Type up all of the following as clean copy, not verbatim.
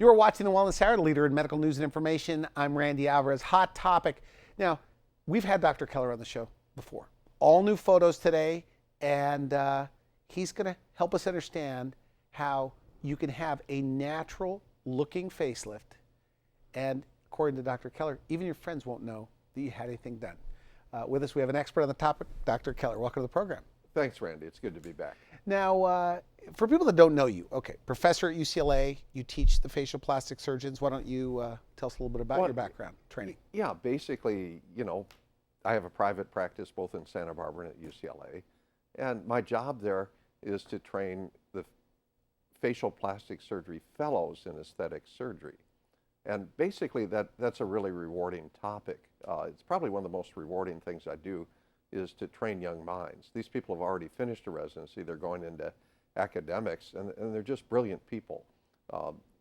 You are watching the Wellness Hour, leader in medical news and information. I'm Randy Alvarez. Hot topic. Now, we've had Dr. Keller on the show before. All new photos today, and he's going to help us understand how you can have a natural-looking facelift. And according to Dr. Keller, even your friends won't know that you had anything done. With us, we have an expert on the topic, Dr. Keller. Welcome to the program. Thanks, Randy. It's good to be back. Now, for people that don't know you, okay, professor at UCLA, you teach the facial plastic surgeons. Why don't you tell us a little bit about your background, training? Yeah, basically, I have a private practice both in Santa Barbara and at UCLA. And my job there is to train the facial plastic surgery fellows in aesthetic surgery. And basically, that's a really rewarding topic. It's probably one of the most rewarding things I do is to train young minds. These people have already finished a residency. They're going into academics, and they're just brilliant people.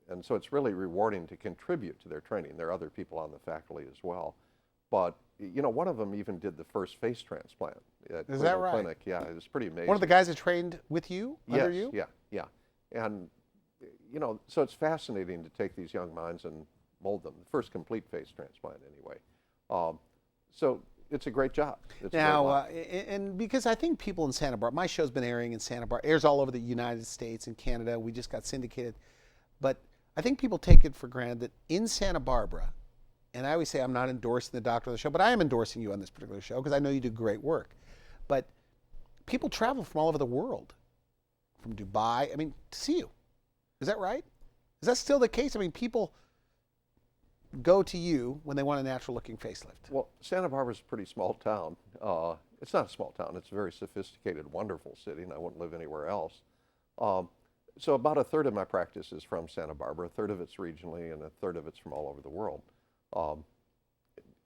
And so it's really rewarding to contribute to their training. There are other people on the faculty as well. But, one of them even did the first face transplant at Is that right? Clinic. Yeah, it was pretty amazing. One of the guys that trained with you, yes, under you? Yeah. And, so it's fascinating to take these young minds and mold them. The first complete face transplant, anyway. So it's a great job. It's now, and because I think people in Santa Barbara, my show's been airing in Santa Barbara, airs all over the United States and Canada. We just got syndicated. But I think people take it for granted that in Santa Barbara, and I always say I'm not endorsing the doctor of the show, but I am endorsing you on this particular show because I know you do great work. But people travel from all over the world, from Dubai, to see you. Is that right? Is that still the case? People go to you when they want a natural-looking facelift. Well, Santa Barbara's a pretty small town. It's not a small town. It's a very sophisticated, wonderful city, and I wouldn't live anywhere else. So about a third of my practice is from Santa Barbara, a third of it's regionally, and a third of it's from all over the world.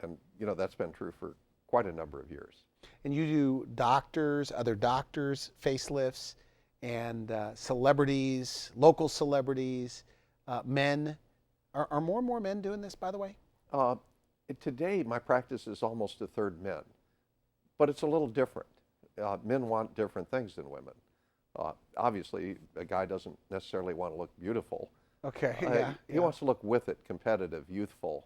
And that's been true for quite a number of years. And you do doctors, other doctors, facelifts, and celebrities, local celebrities, men. Are more and more men doing this, by the way? Today, my practice is almost a third men, but it's a little different. Men want different things than women. Obviously, a guy doesn't necessarily want to look beautiful. Okay, He wants to look with it, competitive, youthful.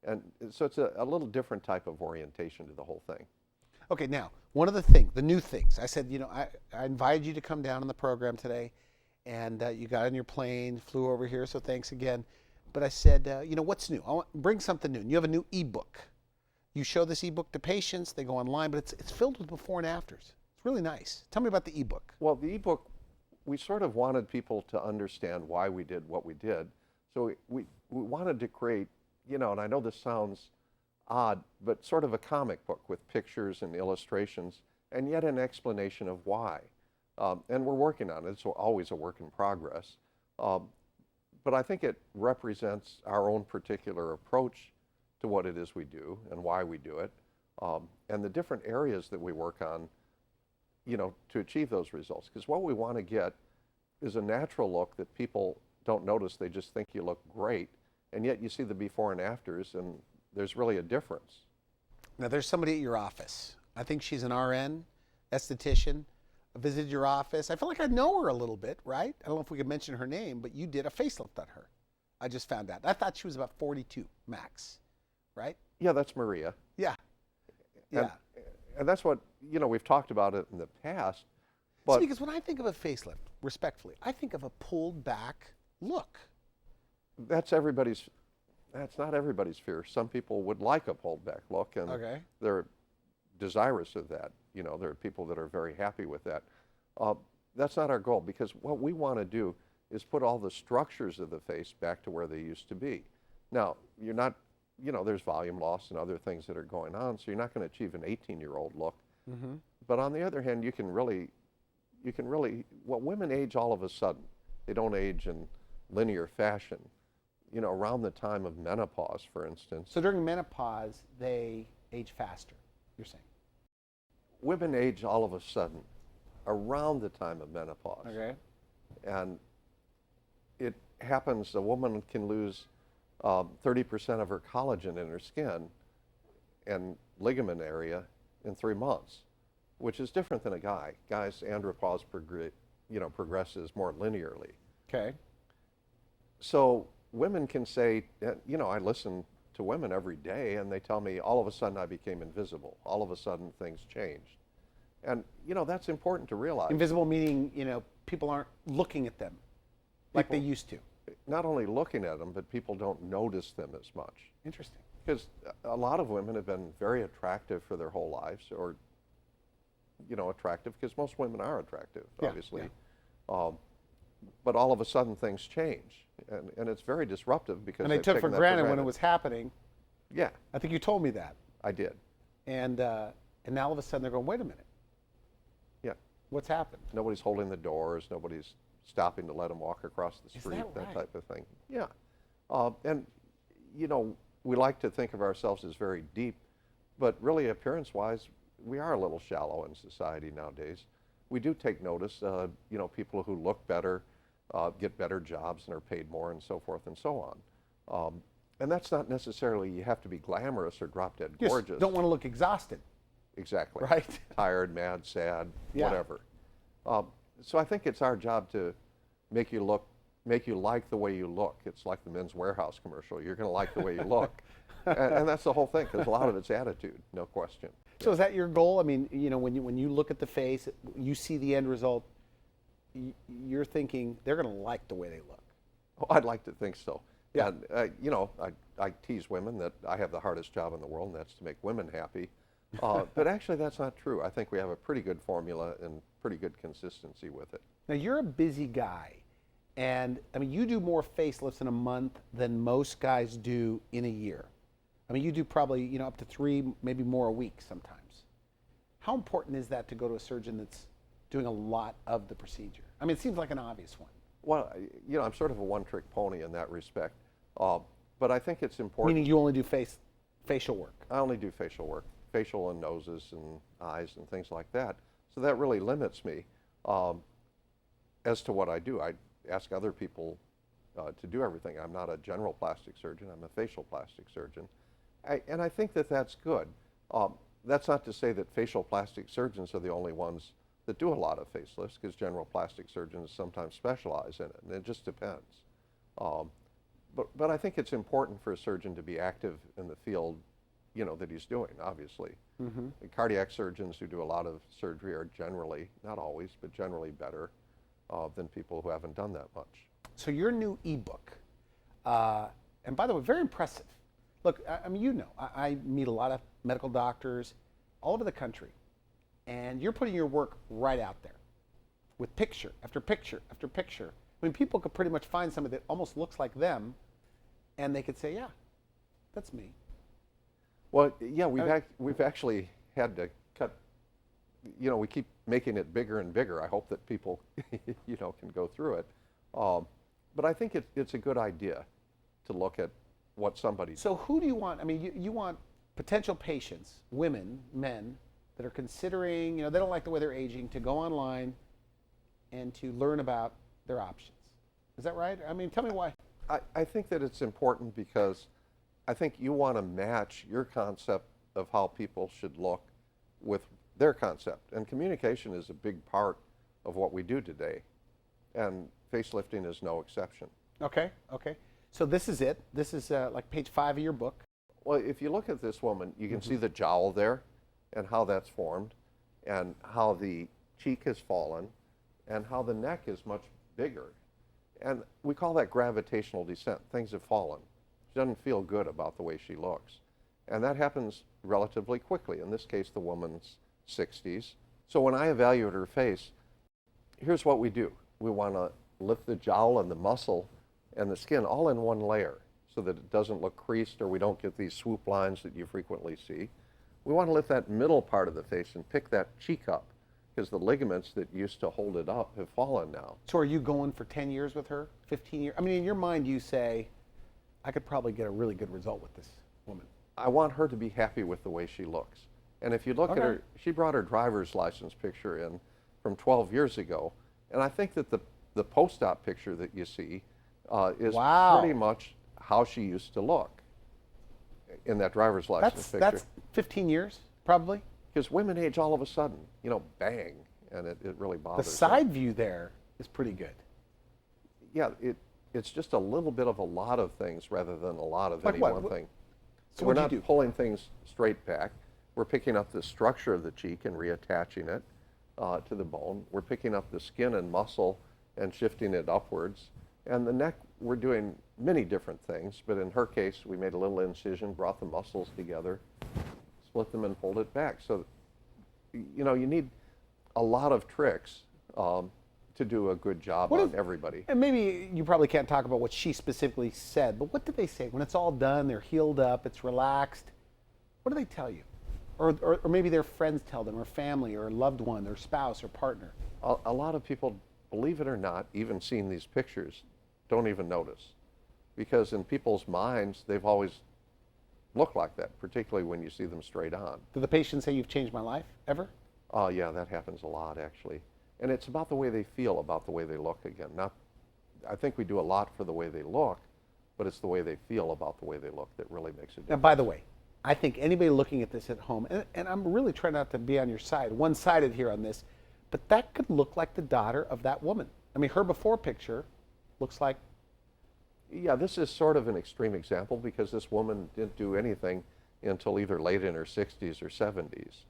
And so it's a little different type of orientation to the whole thing. Okay, now, one of the new things, I said, I invited you to come down on the program today, and you got on your plane, flew over here, so thanks again. But I said, what's new? Bring something new. And you have a new ebook. You show this ebook to patients, they go online, but it's filled with before and afters. It's really nice. Tell me about the ebook. Well, the ebook, we sort of wanted people to understand why we did what we did. So we wanted to create, and I know this sounds odd, but sort of a comic book with pictures and illustrations, and yet an explanation of why. And we're working on it. It's always a work in progress. But I think it represents our own particular approach to what it is we do and why we do it, and the different areas that we work on, to achieve those results. Because what we want to get is a natural look that people don't notice. They just think you look great, and yet you see the before and afters, and there's really a difference. Now, there's somebody at your office. I think she's an RN, esthetician. I visited your office. I feel like I know her a little bit, right? I don't know if we could mention her name, but you did a facelift on her. I just found out. I thought she was about 42 max, right? Yeah, that's Maria. Yeah. And that's what, we've talked about it in the past. But because when I think of a facelift, respectfully, I think of a pulled back look. That's not everybody's fear. Some people would like a pulled back look, and they're desirous of that. There are people that are very happy with that. That's not our goal, because what we want to do is put all the structures of the face back to where they used to be. Now, you're not, there's volume loss and other things that are going on, so you're not going to achieve an 18-year-old look. Mm-hmm. But on the other hand, you can really, women age all of a sudden. They don't age in linear fashion. Around the time of menopause, for instance. So during menopause, they age faster, you're saying? Women age all of a sudden around the time of menopause. Okay. And it happens, a woman can lose 30% of her collagen in her skin and ligament area in 3 months, which is different than a guy. Guys' andropause progresses more linearly. Okay. So women can say, you know, I listen to women every day and they tell me all of a sudden I became invisible. All of a sudden things changed. And, you know, that's important to realize. Invisible meaning, people aren't looking at them like they People- used to. Not only looking at them, but people don't notice them as much. Interesting. Because a lot of women have been very attractive for their whole lives, or, you know, attractive, because most women are attractive, Yeah, obviously. yeah. But all of a sudden things change. And it's very disruptive because And they they've took taken for that granted when it was happening. Yeah, I think you told me that. I did. And now all of a sudden they're going, wait a minute, Yeah. what's happened? Nobody's holding the doors. Nobody's stopping to let them walk across the Is street, that right? type of thing. Yeah. And, you know, we like to think of ourselves as very deep, but really appearance-wise, we are a little shallow in society nowadays. We do take notice, you know, people who look better, get better jobs and are paid more and so forth and so on. And that's not necessarily you have to be glamorous or drop-dead Just gorgeous. don't want to look exhausted, Exactly. right? Tired, mad, sad, Yeah. whatever. So I think it's our job to make you like the way you look. It's like the Men's Warehouse commercial. You're going to like the way you look. And that's the whole thing, because a lot of it's attitude, no question. So is that your goal? I mean, when you look at the face, you see the end result, you're thinking they're going to like the way they look. Oh, I'd like to think so. Yeah. And, you know, I tease women that I have the hardest job in the world, and that's to make women happy. But actually, that's not true. I think we have a pretty good formula and pretty good consistency with it. Now, you're a busy guy, and I mean, you do more facelifts in a month than most guys do in a year. I mean, you do probably, up to 3, maybe more a week sometimes. How important is that to go to a surgeon that's doing a lot of the procedure? I mean, it seems like an obvious one. Well, you know, I'm sort of a one-trick pony in that respect. But I think it's important. Meaning you only do facial work. I only do facial work, facial and noses and eyes and things like that. So that really limits me as to what I do. I ask other people to do everything. I'm not a general plastic surgeon. I'm a facial plastic surgeon. And I think that that's good. That's not to say that facial plastic surgeons are the only ones that do a lot of facelifts, because general plastic surgeons sometimes specialize in it, and it just depends. But I think it's important for a surgeon to be active in the field, you know, that he's doing, obviously. Mm-hmm. The cardiac surgeons who do a lot of surgery are generally, not always, but generally better than people who haven't done that much. So your new ebook, and by the way, very impressive. Look, I mean, I meet a lot of medical doctors all over the country, and you're putting your work right out there with picture after picture after picture. I mean, people could pretty much find somebody that almost looks like them, and they could say, yeah, that's me. Well, yeah, we've actually had to cut, you know, we keep making it bigger and bigger. I hope that people, you know, can go through it. But I think it's a good idea to look at what somebody. So who do you want? I mean, you want potential patients, women, men, that are considering, they don't like the way they're aging, to go online and to learn about their options. Is that right? I mean, tell me why. I think that it's important because I think you want to match your concept of how people should look with their concept. And communication is a big part of what we do today. And facelifting is no exception. Okay. So this is it. This is like page 5 of your book. Well, if you look at this woman, you can see the jowl there and how that's formed, and how the cheek has fallen, and how the neck is much bigger. And we call that gravitational descent. Things have fallen. She doesn't feel good about the way she looks. And that happens relatively quickly. In this case, the woman's 60s. So when I evaluate her face, here's what we do. We want to lift the jowl and the muscle and the skin all in one layer so that it doesn't look creased, or we don't get these swoop lines that you frequently see. We want to lift that middle part of the face and pick that cheek up, because the ligaments that used to hold it up have fallen now. So are you going for 10 years with her, 15 years? I mean, in your mind, you say, I could probably get a really good result with this woman. I want her to be happy with the way she looks. And if you look at her, she brought her driver's license picture in from 12 years ago. And I think that the post-op picture that you see is pretty much how she used to look in that driver's license picture. That's 15 years, probably? Because women age all of a sudden, bang, and it really bothers The side view there is pretty good. Yeah, it's just a little bit of a lot of things rather than a lot of Like any what? one thing. So We're what'd not you do? pulling things straight back. We're picking up the structure of the cheek and reattaching it to the bone. We're picking up the skin and muscle and shifting it upwards. And the neck, we're doing many different things, but in her case, we made a little incision, brought the muscles together, split them and pulled it back. So, you know, you need a lot of tricks to do a good job on everybody. And maybe you probably can't talk about what she specifically said, but what did they say? When it's all done, they're healed up, it's relaxed, what do they tell you? Or maybe their friends tell them, or family, or loved one, their spouse, or partner. A lot of people, believe it or not, even seeing these pictures, don't even notice. Because in people's minds, they've always looked like that, particularly when you see them straight on. Do the patients say, "You've changed my life," ever? Oh, yeah, that happens a lot, actually. And it's about the way they feel about the way they look again. Not, I think we do a lot for the way they look, but it's the way they feel about the way they look that really makes a difference. Now, by the way, I think anybody looking at this at home, and I'm really trying not to be on your side, one-sided here on this, but that could look like the daughter of that woman. I mean, her before picture looks like... Yeah, this is sort of an extreme example because this woman didn't do anything until either late in her 60s or 70s.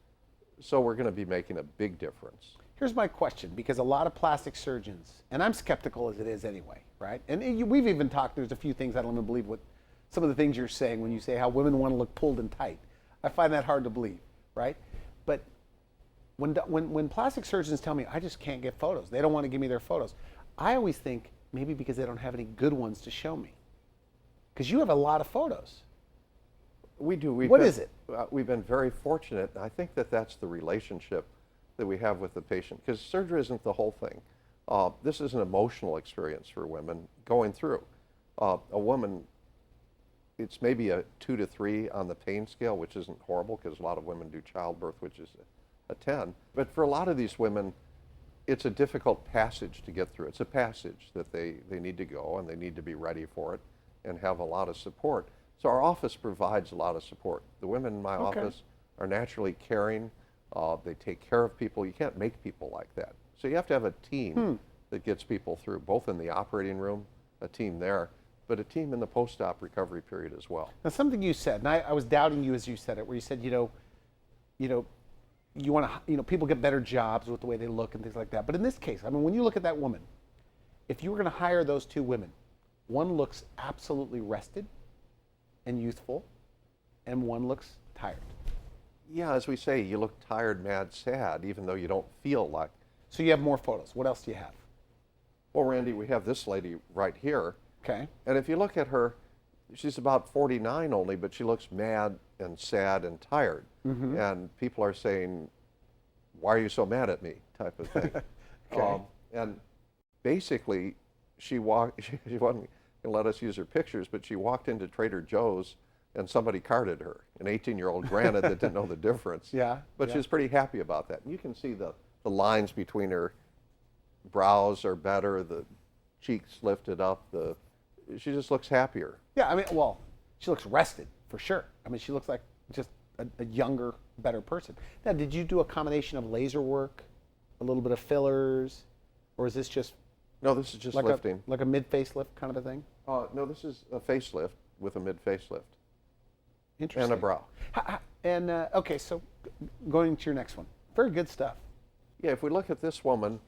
So we're going to be making a big difference. Here's my question, because a lot of plastic surgeons, and I'm skeptical as it is anyway, right? And we've even talked, there's a few things I don't even believe what some of the things you're saying when you say how women want to look pulled and tight. I find that hard to believe, right? But when plastic surgeons tell me I just can't get photos, they don't want to give me their photos, I always think maybe because they don't have any good ones to show me. Because you have a lot of photos. We do. What is it? We've been very fortunate. I think that that's the relationship that we have with the patient, because surgery isn't the whole thing. This is an emotional experience for women going through. A woman, it's maybe a 2 to 3 on the pain scale, which isn't horrible because a lot of women do childbirth, which is a 10. But for a lot of these women, it's a difficult passage to get through. It's a passage that they need to go, and they need to be ready for it and have a lot of support. So our office provides a lot of support. The women in my office are naturally caring. They take care of people. You can't make people like that. So you have to have a team that gets people through, both in the operating room, a team there, but a team in the post-op recovery period as well. Now, something you said, and I was doubting you as you said it, where you said, you want to, people get better jobs with the way they look and things like that. But in this case, I mean, when you look at that woman, if you were going to hire those two women, one looks absolutely rested and youthful, and one looks tired. Yeah, as we say, you look tired, mad, sad, even though you don't feel like. So you have more photos. What else do you have? Well, Randy, we have this lady right here. Okay. And if you look at her, she's about 49 only, but she looks mad and sad and tired. Mm-hmm. And people are saying, "Why are you so mad at me?" type of thing. Okay. And basically, she wasn't going to let us use her pictures, but she walked into Trader Joe's and somebody carded her, an 18-year-old granite that didn't know the difference. Yeah. But she was pretty happy about that. And you can see the lines between her brows are better, the cheeks lifted up, she just looks happier. Yeah, I mean, well, she looks rested, for sure. I mean, she looks like just a younger, better person. Now, did you do a combination of laser work, a little bit of fillers, or is this just... No, this is just like lifting. Like a mid-facelift kind of a thing? No, this is a facelift with a mid-facelift. Interesting. And a brow. And, okay, so going to your next one. Very good stuff. Yeah, if we look at this woman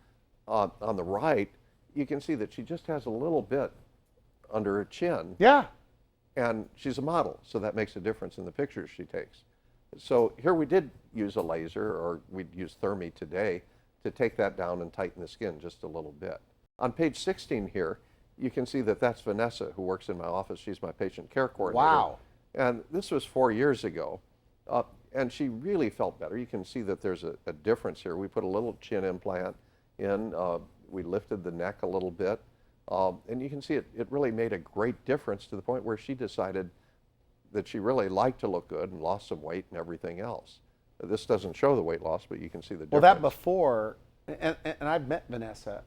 on the right, you can see that she just has a little bit under her chin. Yeah. And she's a model, so that makes a difference in the pictures she takes. So here we did use a laser, or we'd use Thermi today, to take that down and tighten the skin just a little bit. On page 16 here, you can see that that's Vanessa, who works in my office. She's my patient care coordinator. Wow. And this was 4 years ago, and she really felt better. You can see that there's a difference here. We put a little chin implant in. We lifted the neck a little bit. And you can see it really made a great difference to the point where she decided that she really liked to look good and lost some weight and everything else. This doesn't show the weight loss, but you can see the difference. Well, that before, and I've met Vanessa,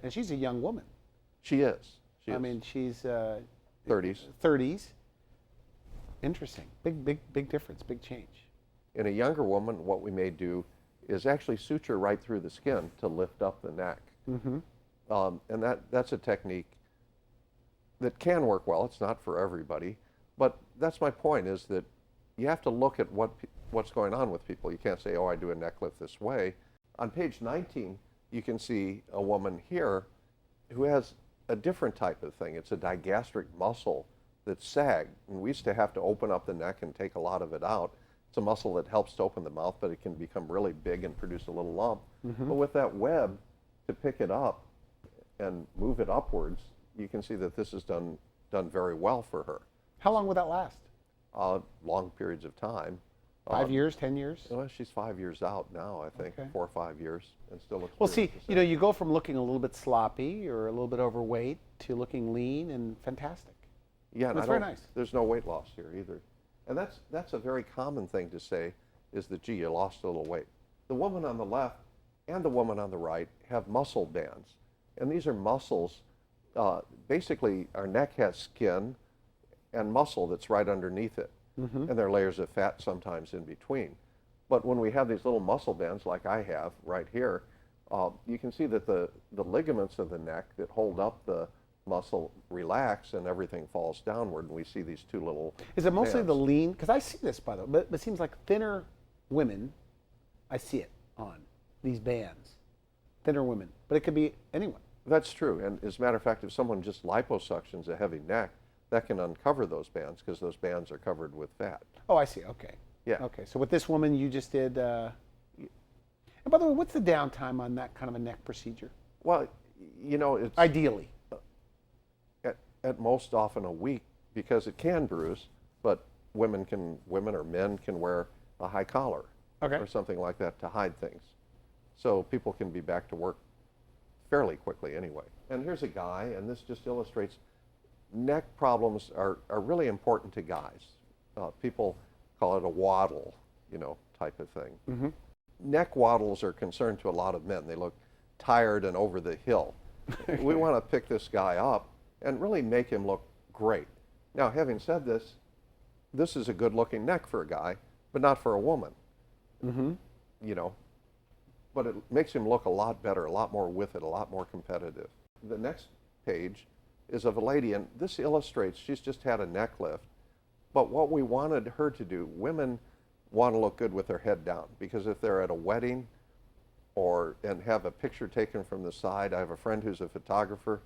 and she's a young woman. She is. I mean, she's 30s. 30s. Interesting. Big difference, big change. In a younger woman, what we may do is actually suture right through the skin to lift up the neck. Mm-hmm. And that's a technique that can work well. It's not for everybody, but that's my point, is that you have to look at what's going on with people. You can't say, oh, I do a neck lift this way. On page 19, you can see a woman here who has a different type of thing. It's a digastric muscle that's sagged, and we used to have to open up the neck and take a lot of it out. It's a muscle that helps to open the mouth, but it can become really big and produce a little lump. But with that web to pick it up and move it upwards, you can see that this is done very well for her. How long would that last? Long periods of time. 5 years, 10 years? Well, she's 5 years out now, I think, Okay. 4 or 5 years, and still looks Well, pretty see, much the you know, same. you go from looking a little bit sloppy or a little bit overweight to looking lean and fantastic. Yeah, and That's very nice. There's no weight loss here either. And that's a very common thing to say, is that, gee, you lost a little weight. The woman on the left and the woman on the right have muscle bands. And these are muscles, basically our neck has skin and muscle that's right underneath it. And there are layers of fat sometimes in between. But when we have these little muscle bands like I have right here, you can see that the ligaments of the neck that hold up the muscle relax and everything falls downward, and we see these two little Is it mostly the bands. lean? Because I see this, by the way, but it seems like thinner women, I see it on these bands. Thinner women, but it could be anyone. That's true. And as a matter of fact, if someone just liposuctions a heavy neck, that can uncover those bands, because those bands are covered with fat. Oh, I see. Okay. Yeah. Okay. So with this woman, you just did. And by the way, what's the downtime on that kind of a neck procedure? Well, you know, it's Ideally. at most often a week, because it can bruise, but women or men can wear a high collar Okay. or something like that to hide things. So people can be back to work fairly quickly anyway. And here's a guy, and this just illustrates neck problems are really important to guys. People call it a waddle, you know, type of thing. Neck waddles are concerned to a lot of men. They look tired and over the hill. We want to pick this guy up and really make him look great. Now, having said this, this is a good-looking neck for a guy, but not for a woman. You know, but it makes him look a lot better, a lot more with it, a lot more competitive. The next page is of a lady, and this illustrates she's just had a neck lift. But what we wanted her to do, women want to look good with their head down, because if they're at a wedding and have a picture taken from the side, I have a friend who's a photographer.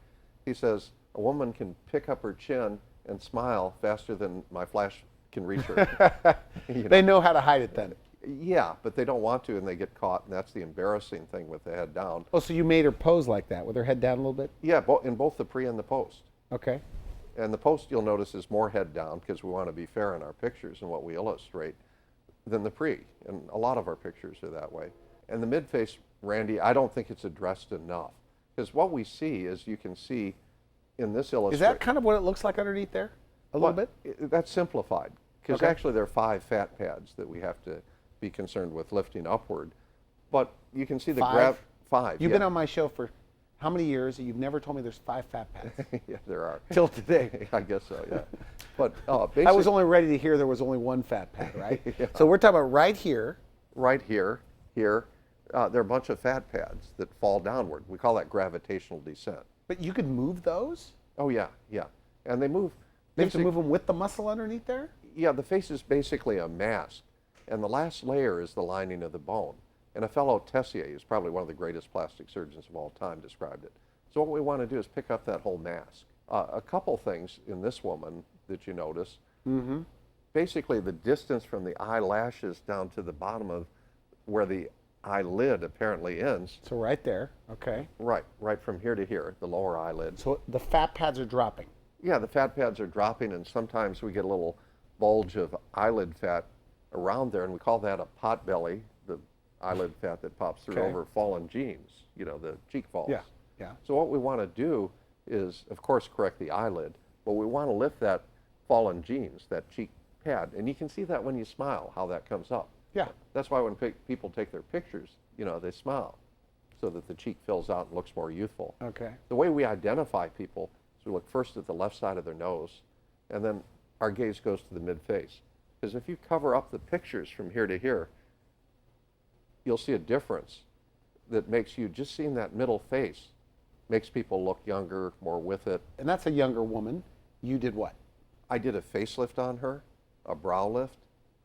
He says a woman can pick up her chin and smile faster than my flash can reach her. You know? They know how to hide it then. Yeah, but they don't want to, and they get caught, and that's the embarrassing thing with the head down. Oh, so you made her pose like that with her head down a little bit? Yeah, in both the pre and the post. Okay. And the post, you'll notice, is more head down, because we want to be fair in our pictures and what we illustrate, than the pre. And a lot of our pictures are that way. And the mid-face, Randy, I don't think it's addressed enough. Because what we see is, you can see in this illustration. Is that kind of what it looks like underneath there? A little bit? That's simplified. Because Okay. actually there are 5 fat pads that we have to be concerned with lifting upward. But you can see the 5? 5. You've yeah. been on my show for how many years? You've never told me there's 5 fat pads. Yeah, there are. Till today. I guess so, yeah. But basically, I was only ready to hear there was only one fat pad, right? Yeah. So we're talking about right here. right here, there are a bunch of fat pads that fall downward. We call that gravitational descent. But you could move those? Oh yeah, yeah. And they move. You have to move them with the muscle underneath there? Yeah, the face is basically a mask, and the last layer is the lining of the bone. And a fellow Tessier, who's probably one of the greatest plastic surgeons of all time, described it. So what we want to do is pick up that whole mask. A couple things in this woman that you notice. Basically, the distance from the eyelashes down to the bottom of where the eyelid apparently ends. So right there, okay. Right from here to here, the lower eyelid. So the fat pads are dropping. Yeah, the fat pads are dropping, and sometimes we get a little bulge of eyelid fat around there, and we call that a pot belly, the eyelid fat that pops through Okay. over fallen jeans, you know, the cheek falls. Yeah, yeah. So what we want to do is, of course, correct the eyelid, but we want to lift that fallen jeans, that cheek pad, and you can see that when you smile, how that comes up. Yeah. That's why when people take their pictures, you know, they smile so that the cheek fills out and looks more youthful. Okay. The way we identify people is we look first at the left side of their nose, and then our gaze goes to the mid-face. Because if you cover up the pictures from here to here, you'll see a difference that makes you, just seeing that middle face, makes people look younger, more with it. And that's a younger woman. You did what? I did a facelift on her, a brow lift,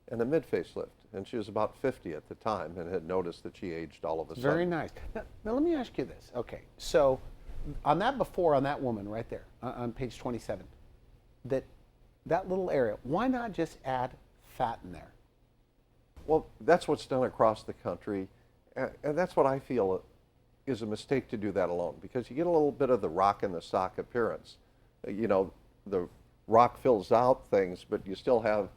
and a mid-facelift. And she was about 50 at the time and had noticed that she aged all of a sudden. Very nice. Now let me ask you this. Okay, so on that before, on that woman right there, on page 27, that little area, why not just add fat in there? Well, that's what's done across the country, and that's what I feel is a mistake to do that alone, because you get a little bit of the rock in the sock appearance. You know, the rock fills out things, but you still have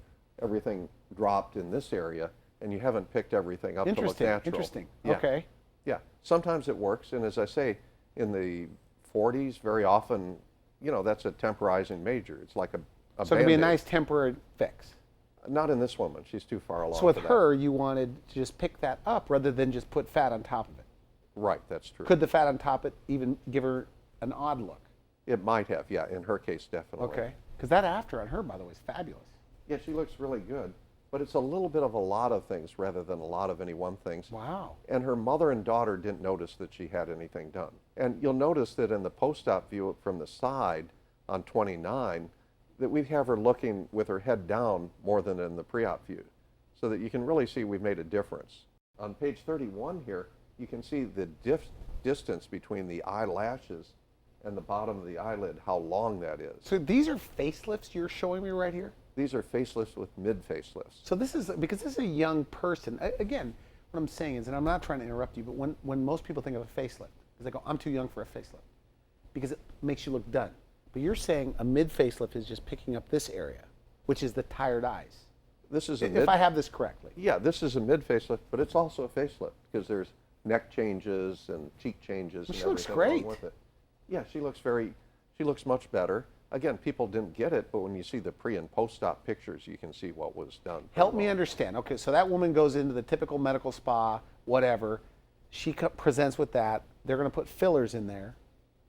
everything dropped in this area, and you haven't picked everything up to look natural. Interesting. Yeah. Okay. Yeah, sometimes it works, and as I say, in the 40s, very often, you know, that's a temporizing major. It's like a So it'd be a Band-Aid. nice temporary fix. Not in this woman. She's too far along. So with for that. her, you wanted to just pick that up rather than just put fat on top of it. Right, that's true. Could the fat on top of it even give her an odd look? It might have, yeah. In her case, definitely. Okay. Because that after on her, by the way, is fabulous. Yeah, she looks really good, but it's a little bit of a lot of things rather than a lot of any one things. Wow. And her mother and daughter didn't notice that she had anything done. And you'll notice that in the post-op view from the side on 29, that we have her looking with her head down more than in the pre-op view, so that you can really see we've made a difference. On page 31 here, you can see the distance between the eyelashes and the bottom of the eyelid, how long that is. So these are facelifts you're showing me right here? These are facelifts with mid-facelifts. So this is, because this is a young person, again, what I'm saying is, and I'm not trying to interrupt you, but when most people think of a facelift, they go, I'm too young for a facelift, because it makes you look done. But you're saying a mid-facelift is just picking up this area, which is the tired eyes. This is a If I have this correctly. Yeah, this is a mid-facelift, but it's also a facelift because there's neck changes and cheek changes and She looks everything great. along with it. Yeah, she looks much better. Again, people didn't get it, but when you see the pre and post-op pictures, you can see what was done. Help me understand. Okay, so that woman goes into the typical medical spa, whatever. She presents with that. They're going to put fillers in there,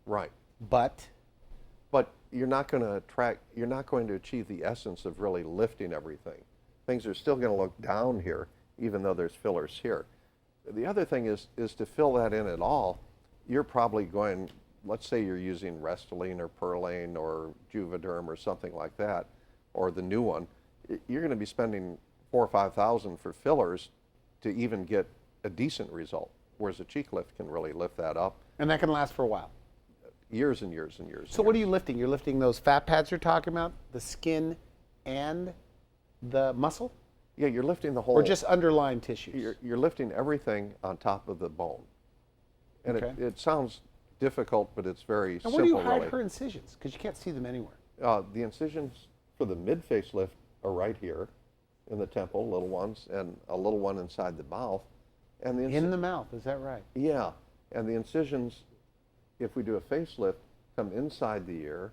Right. but You're not going to achieve the essence of really lifting everything. Things are still going to look down here, even though there's fillers here. The other thing is to fill that in at all, you're probably going, let's say you're using Restylane or Perlane or Juvederm or something like that, or the new one, you're going to be spending $4,000 or $5,000 for fillers to even get a decent result, whereas a cheek lift can really lift that up and that can last for a while. years and years and years. So what are you lifting? You're lifting those fat pads you're talking about, the skin and the muscle? Yeah, you're lifting the whole. Or just underlying tissues? You're lifting everything on top of the bone. And Okay. it sounds difficult, but it's very And simple, where do you hide really. her incisions? Because you can't see them anywhere. The incisions for the mid-facelift are right here in the temple, little ones, and a little one inside the mouth. And In the mouth, is that right? Yeah, and the incisions, if we do a facelift, come inside the ear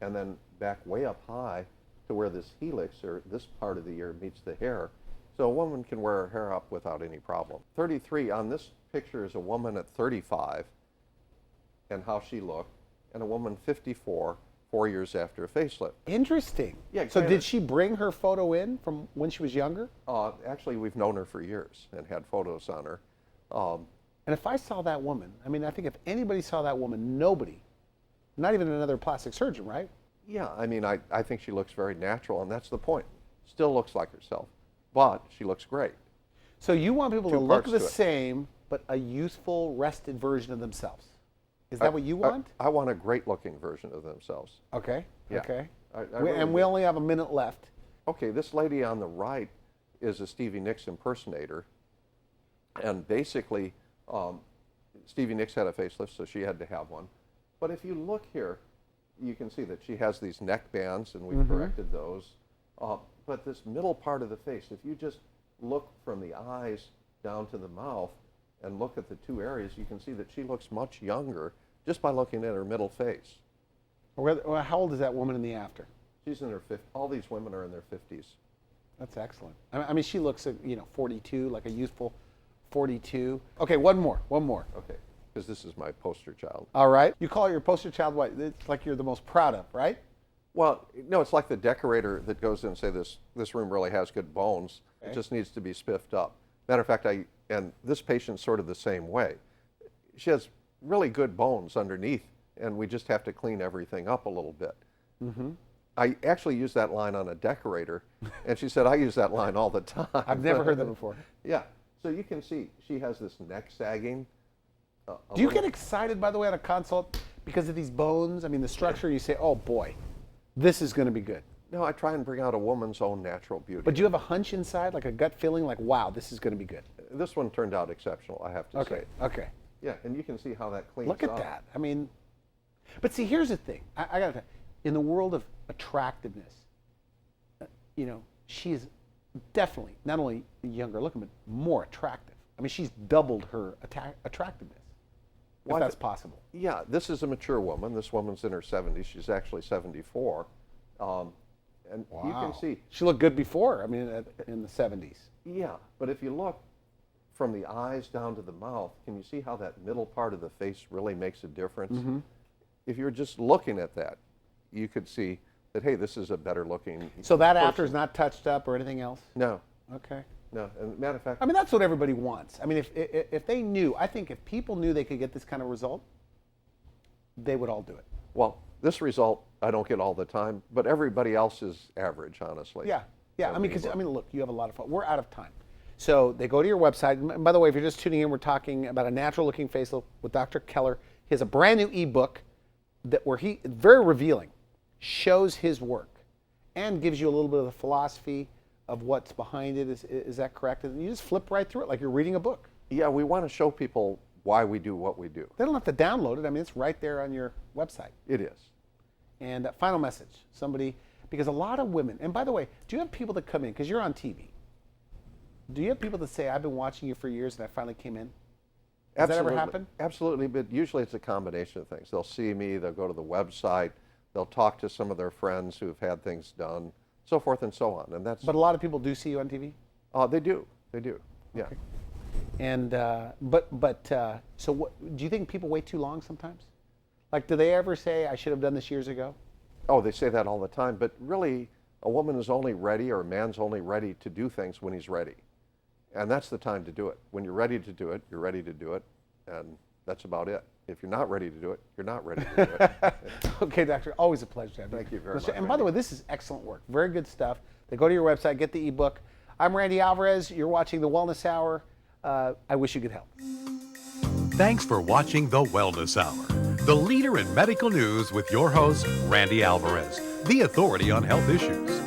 and then back way up high to where this helix, or this part of the ear, meets the hair. So a woman can wear her hair up without any problem. 33, on this picture is a woman at 35 and how she looked, and a woman 54, 4 years after a facelift. Interesting. Yeah, So kinda. did she bring her photo in from when she was younger? Actually, we've known her for years and had photos on her. And if I saw that woman, I mean, I think if anybody saw that woman, nobody, not even another plastic surgeon, right? Yeah, I mean, I think she looks very natural, and that's the point. Still looks like herself, but she looks great. So you want people to Two look parts the to it. same, but a youthful, rested version of themselves. Is that what you want? I want a great-looking version of themselves. Okay. Yeah. Okay. I We really do. only have a minute left. Okay, this lady on the right is a Stevie Nicks impersonator, and basically, Stevie Nicks had a facelift, so she had to have one. But if you look here, you can see that she has these neck bands, and we've corrected those. But this middle part of the face, if you just look from the eyes down to the mouth and look at the two areas, you can see that she looks much younger just by looking at her middle face. How old is that woman in the after? She's in her 50s. All these women are in their 50s. That's excellent. I mean, she looks, 42, like a youthful 42. Okay, one more. Okay, because this is my poster child. All right. You call your poster child what? It's like you're the most proud of, right? Well, no, it's like the decorator that goes in and say this room really has good bones. Okay. It just needs to be spiffed up. Matter of fact, and this patient's sort of the same way. She has really good bones underneath, and we just have to clean everything up a little bit. I actually used that line on a decorator, and she said, I use that line all the time. I've never heard that before. Yeah, so you can see she has this neck sagging. Do you get excited, by the way, on a consult because of these bones? I mean, the structure, you say, oh boy, this is going to be good. No, I try and bring out a woman's own natural beauty. But do you have a hunch inside, like a gut feeling, like, wow, this is going to be good? This one turned out exceptional, I have to say. Okay. Yeah, and you can see how that cleans Look at up. that. I mean, but see, here's the thing. I got to tell you, in the world of attractiveness, you know, she's definitely not only younger looking, but more attractive. I mean, she's doubled her attractiveness, if that's possible. Yeah, this is a mature woman. This woman's in her 70s. She's actually 74. And you can see. She looked good before, I mean, in the 70s. Yeah, but if you look from the eyes down to the mouth, can you see how that middle part of the face really makes a difference? If you're just looking at that, you could see that, hey, this is a better looking So that person. after is not touched up or anything else? No, Okay. no. And matter of fact, I mean, that's what everybody wants. I mean, if they knew, I think if people knew they could get this kind of result, they would all do it. well, this result I don't get all the time, but everybody else is average, honestly. Yeah. I mean, because look, you have a lot of fun. We're out of time, so they go to your website. And by the way, if you're just tuning in, we're talking about a natural-looking facelift with Dr. Keller. He has a brand new ebook where he very revealing, shows his work, and gives you a little bit of the philosophy of what's behind it. Is that correct? And you just flip right through it like you're reading a book. Yeah, we want to show people why we do what we do. They don't have to download it. I mean, it's right there on your website. It is. And final message, because a lot of women, and by the way, do you have people that come in, because you're on TV, do you have people that say, I've been watching you for years and I finally came in? Does that ever happen? Absolutely, but usually it's a combination of things. They'll see me, they'll go to the website, they'll talk to some of their friends who have had things done, so forth and so on. And that's. But a lot of people do see you on TV? They do, yeah. Okay. And, so what, do you think people wait too long sometimes? Like, do they ever say, I should have done this years ago? Oh, they say that all the time, but really, a woman is only ready, or a man's only ready to do things when he's ready. And that's the time to do it. When you're ready to do it, you're ready to do it, and that's about it. If you're not ready to do it, you're not ready to do it. Okay, doctor, always a pleasure to have you. Thank you very much. And by the way, this is excellent work. Very good stuff. They go to your website, get the ebook. I'm Randy Alvarez. You're watching The Wellness Hour. I wish you could help. Thanks for watching The Wellness Hour, the leader in medical news with your host, Randy Alvarez, the authority on health issues.